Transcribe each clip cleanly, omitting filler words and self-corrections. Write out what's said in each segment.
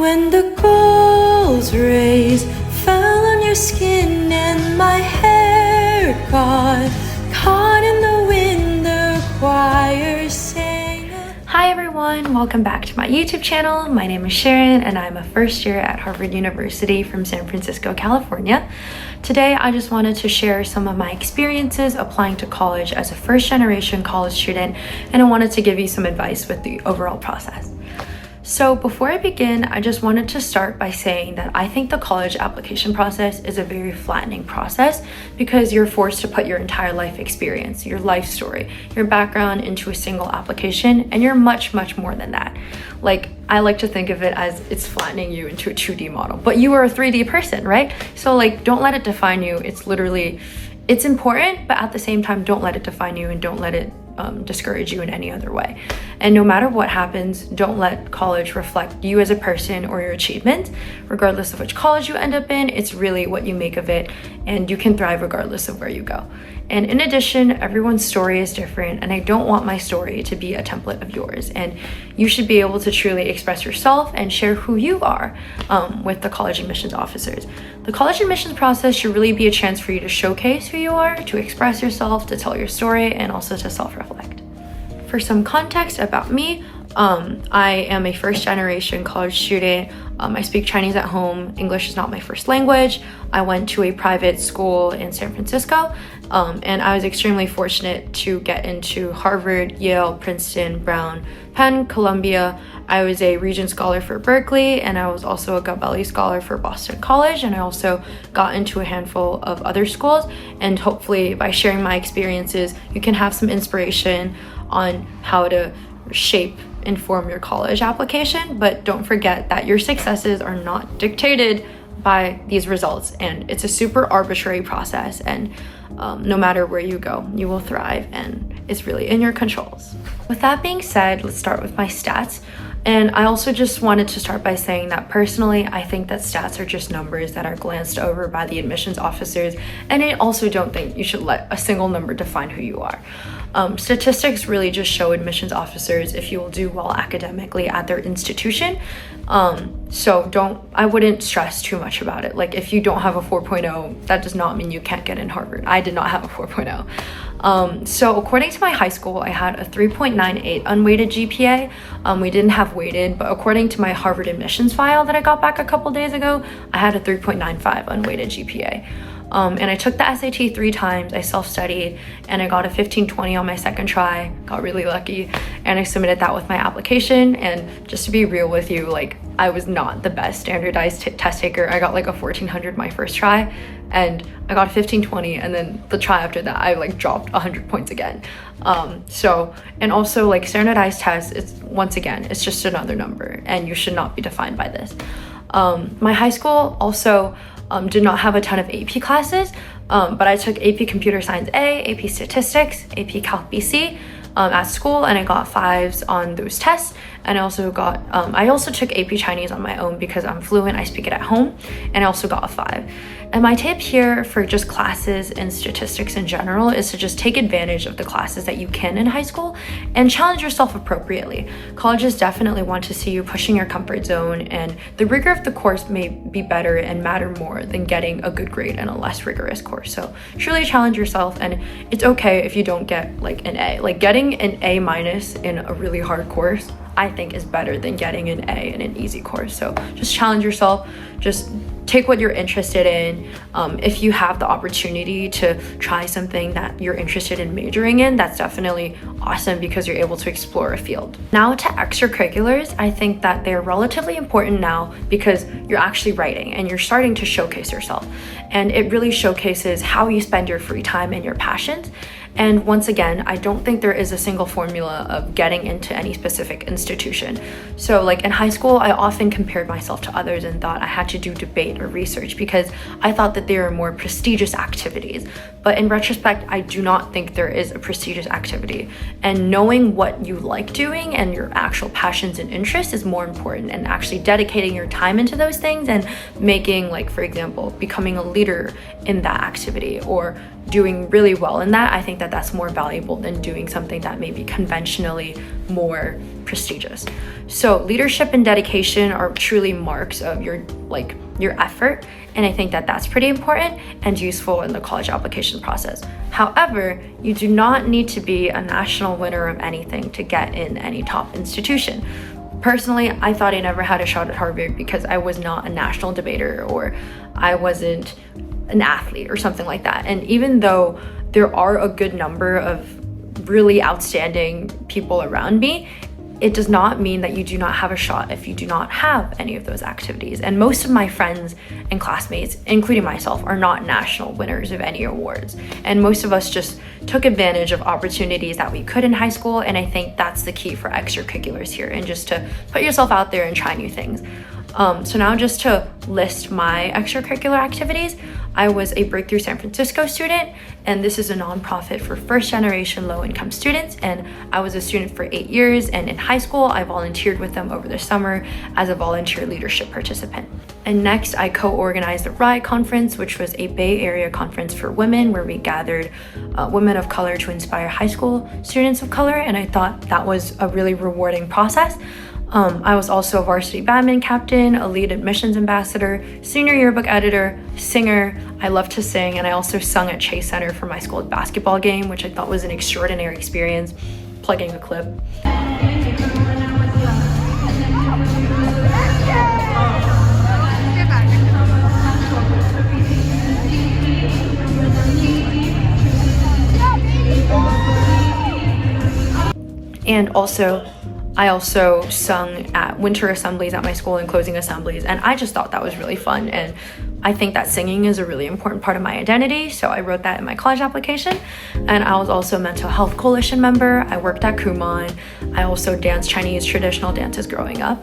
When the gold rays fell on your skin and my hair got caught in the wind, the choir sang. Hi everyone, welcome back to my YouTube channel. My name is Sharon and I'm a first year at Harvard University from San Francisco, California. Today I just wanted to share some of my experiences applying to college as a first generation college student, and I wanted to give you some advice with the overall process. So before I begin, I just wanted to start by saying that I think the college application process is a very flattening process because you're forced to put your entire life experience, your life story, your background into a single application, and you're much more than that. Like, I like to think of it as it's flattening you into a 2D model, but you are a 3D person, right? So like, don't let it define you. It's important, but at the same time, don't let it define you and don't let it discourage you in any other way. And no matter what happens, don't let college reflect you as a person or your achievements. Regardless of which college you end up in, it's really what you make of it, and you can thrive regardless of where you go. And in addition, everyone's story is different, and I don't want my story to be a template of yours. And you should be able to truly express yourself and share who you are with the college admissions officers. The college admissions process should really be a chance for you to showcase who you are, to express yourself, to tell your story, and also to self-reflect. For some context about me, I am a first generation college student. I speak Chinese at home. English is not my first language. I went to a private school in San Francisco, and I was extremely fortunate to get into Harvard, Yale, Princeton, Brown, Penn, Columbia. I was a Regent Scholar for Berkeley, and I was also a Gabelli Scholar for Boston College, and I also got into a handful of other schools. And hopefully by sharing my experiences, you can have some inspiration on how to inform your college application. But don't forget that your successes are not dictated by these results, and it's a super arbitrary process, and no matter where you go, you will thrive, and it's really in your controls. With that being said, let's start with my stats. And I also just wanted to start by saying that personally, I think that stats are just numbers that are glanced over by the admissions officers, and I also don't think you should let a single number define who you are. Statistics really just show admissions officers if you will do well academically at their institution. So I wouldn't stress too much about it. Like, if you don't have a 4.0, that does not mean you can't get in Harvard. I did not have a 4.0. So according to my high school, I had a 3.98 unweighted GPA. We didn't have weighted, but according to my Harvard admissions file that I got back a couple days ago, I had a 3.95 unweighted GPA. And I took the SAT 3 times. I self-studied, and I got a 1520 on my second try. Got really lucky, and I submitted that with my application. And just to be real with you, like, I was not the best standardized test taker. I got like a 1400 my first try, and I got a 1520, and then the try after that, I like dropped 100 points again. And also, like, standardized tests, it's just another number, and you should not be defined by this. My high school also did not have a ton of AP classes, but I took AP Computer Science A, AP Statistics, AP Calc BC at school, and I got 5s on those tests. And I also took AP Chinese on my own because I'm fluent, I speak it at home, and I also got a 5. And my tip here for just classes and statistics in general is to just take advantage of the classes that you can in high school and challenge yourself appropriately. Colleges definitely want to see you pushing your comfort zone, and the rigor of the course may be better and matter more than getting a good grade in a less rigorous course. So truly challenge yourself, and it's okay if you don't get like an A. Like, getting an A- in a really hard course, I think, is better than getting an A in an easy course. So just challenge yourself, just take what you're interested in. If you have the opportunity to try something that you're interested in majoring in, that's definitely awesome because you're able to explore a field. Now to extracurriculars, I think that they're relatively important now because you're actually writing and you're starting to showcase yourself. And it really showcases how you spend your free time and your passions. And once again, I don't think there is a single formula of getting into any specific institution. So like in high school, I often compared myself to others and thought I had to do debate or research because I thought that they were more prestigious activities. But in retrospect, I do not think there is a prestigious activity. And knowing what you like doing and your actual passions and interests is more important, and actually dedicating your time into those things and making, like, for example, becoming a leader in that activity or doing really well in that, I think that that's more valuable than doing something that may be conventionally more prestigious. So leadership and dedication are truly marks of your effort, and I think that that's pretty important and useful in the college application process. However, you do not need to be a national winner of anything to get in any top institution. Personally, I thought I never had a shot at Harvard because I was not a national debater, or I wasn't an athlete or something like that. And even though there are a good number of really outstanding people around me, it does not mean that you do not have a shot if you do not have any of those activities. And most of my friends and classmates, including myself, are not national winners of any awards. And most of us just took advantage of opportunities that we could in high school. And I think that's the key for extracurriculars here, and just to put yourself out there and try new things. So now just to list my extracurricular activities, I was a Breakthrough San Francisco student, and this is a nonprofit for first-generation low-income students, and I was a student for 8 years, and in high school, I volunteered with them over the summer as a volunteer leadership participant. And next, I co-organized the RIDE conference, which was a Bay Area conference for women, where we gathered women of color to inspire high school students of color, and I thought that was a really rewarding process. I was also a varsity badminton captain, a lead admissions ambassador, senior yearbook editor, singer. I love to sing, and I also sung at Chase Center for my school's basketball game, which I thought was an extraordinary experience. Plugging a clip. And I also sung at winter assemblies at my school and closing assemblies, and I just thought that was really fun, and I think that singing is a really important part of my identity, so I wrote that in my college application. And I was also a mental health coalition member. I worked at Kumon. I also danced Chinese traditional dances growing up.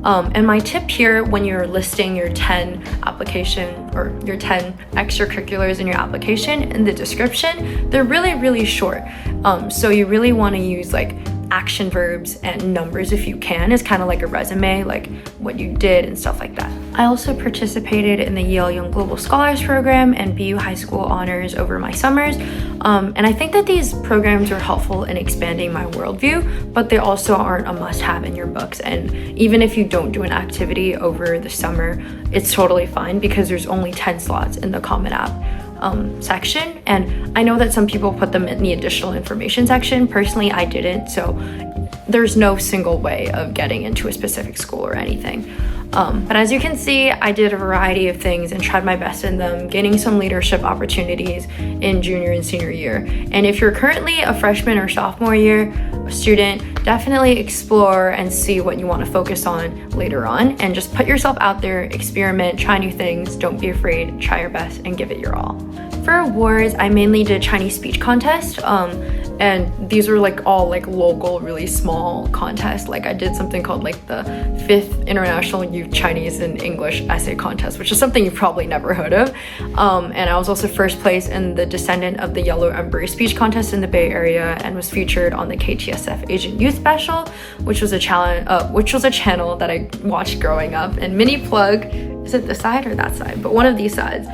And my tip here, when you're listing your 10 application or your 10 extracurriculars in your application, in the description, they're really, really short. So you really want to use like action verbs and numbers if you can, is kind of like a resume, like what you did and stuff like that. I also participated in the Yale Young Global Scholars Program and BU High School Honors over my summers. And I think that these programs are helpful in expanding my worldview, but they also aren't a must-have in your books. And even if you don't do an activity over the summer, it's totally fine because there's only 10 slots in the Common App section, and I know that some people put them in the additional information section. Personally, I didn't, so there's no single way of getting into a specific school or anything. But as you can see, I did a variety of things and tried my best in them, gaining some leadership opportunities in junior and senior year. And if you're currently a freshman or sophomore year student, definitely explore and see what you want to focus on later on, and just put yourself out there, experiment, try new things, don't be afraid, try your best, and give it your all. For awards, I mainly did Chinese speech contest, and these were like all like local, really small contests. Like I did something called like the 5th International Youth Chinese and English Essay Contest, which is something you've probably never heard of. And I was also first place in the Descendant of the Yellow Emperor speech contest in the Bay Area, and was featured on the KTSF Asian Youth Special, which was a channel that I watched growing up. And mini plug, is it this side or that side? But one of these sides.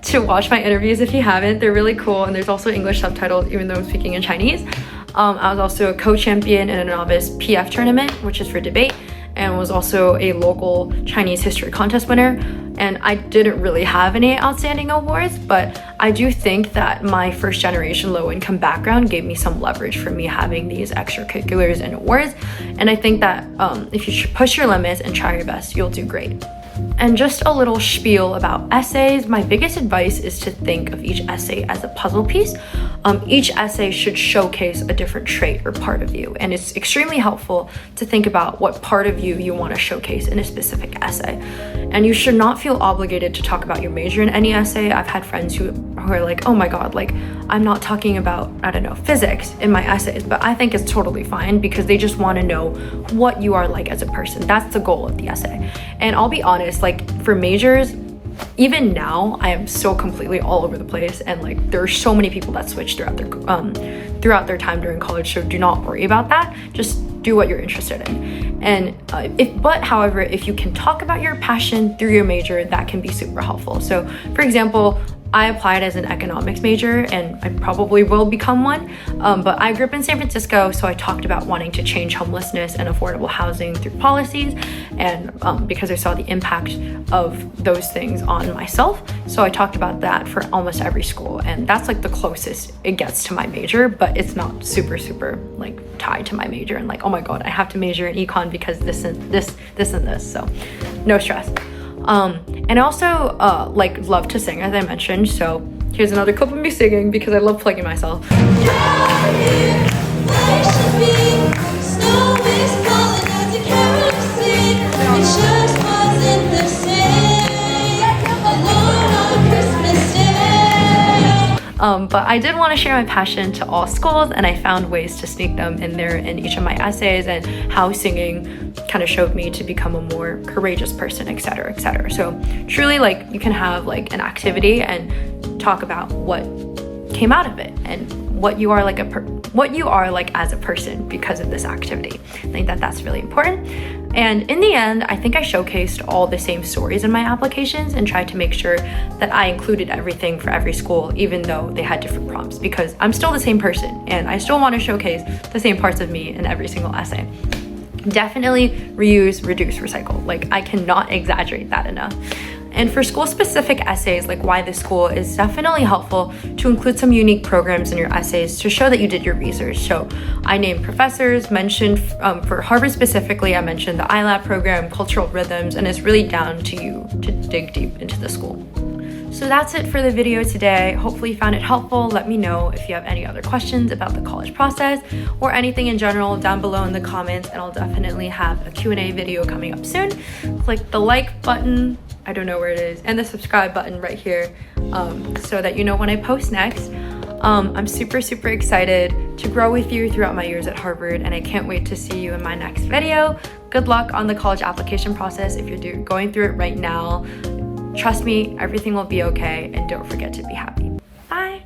To watch my interviews if you haven't. They're really cool, and there's also English subtitles even though I'm speaking in Chinese. I was also a co-champion in a novice PF tournament, which is for debate, and was also a local Chinese history contest winner. And I didn't really have any outstanding awards, but I do think that my first generation low income background gave me some leverage for me having these extracurriculars and awards. And I think that if you push your limits and try your best, you'll do great. And just a little spiel about essays. My biggest advice is to think of each essay as a puzzle piece. Each essay should showcase a different trait or part of you, and it's extremely helpful to think about what part of you want to showcase in a specific essay. And you should not feel obligated to talk about your major in any essay. I've had friends who are like, oh my god, like I'm not talking about, I don't know, physics in my essays, but I think it's totally fine because they just want to know what you are like as a person. That's the goal of the essay. And I'll be honest, like for majors, even now I am so completely all over the place, and like there are so many people that switch throughout their time during college, so do not worry about that. Just do what you're interested in. And however, if you can talk about your passion through your major, that can be super helpful. So for example, I applied as an economics major, and I probably will become one, but I grew up in San Francisco, so I talked about wanting to change homelessness and affordable housing through policies, and because I saw the impact of those things on myself, so I talked about that for almost every school, and that's like the closest it gets to my major, but it's not super like tied to my major and like, oh my god, I have to major in econ because this and this, so no stress. And I also like love to sing, as I mentioned, so here's another clip of me singing because I love plugging myself. But I did want to share my passion to all schools, and I found ways to sneak them in there in each of my essays, and how singing kind of showed me to become a more courageous person, etc., etc. So truly, like, you can have like an activity and talk about what came out of it and what you are like as a person because of this activity. I think that that's really important. And in the end, I think I showcased all the same stories in my applications and tried to make sure that I included everything for every school, even though they had different prompts, because I'm still the same person and I still want to showcase the same parts of me in every single essay. Definitely reuse, reduce, recycle. Like, I cannot exaggerate that enough. And for school-specific essays, like why this school, is definitely helpful to include some unique programs in your essays to show that you did your research. So I named professors, mentioned for Harvard specifically, I mentioned the iLab program, cultural rhythms, and it's really down to you to dig deep into the school. So that's it for the video today. Hopefully you found it helpful. Let me know if you have any other questions about the college process or anything in general down below in the comments, and I'll definitely have a Q&A video coming up soon. Click the like button, I don't know where it is, and the subscribe button right here, so that you know when I post next. I'm super excited to grow with you throughout my years at Harvard, and I can't wait to see you in my next video. Good luck on the college application process if you're going through it right now. Trust me, everything will be okay, and don't forget to be happy. Bye.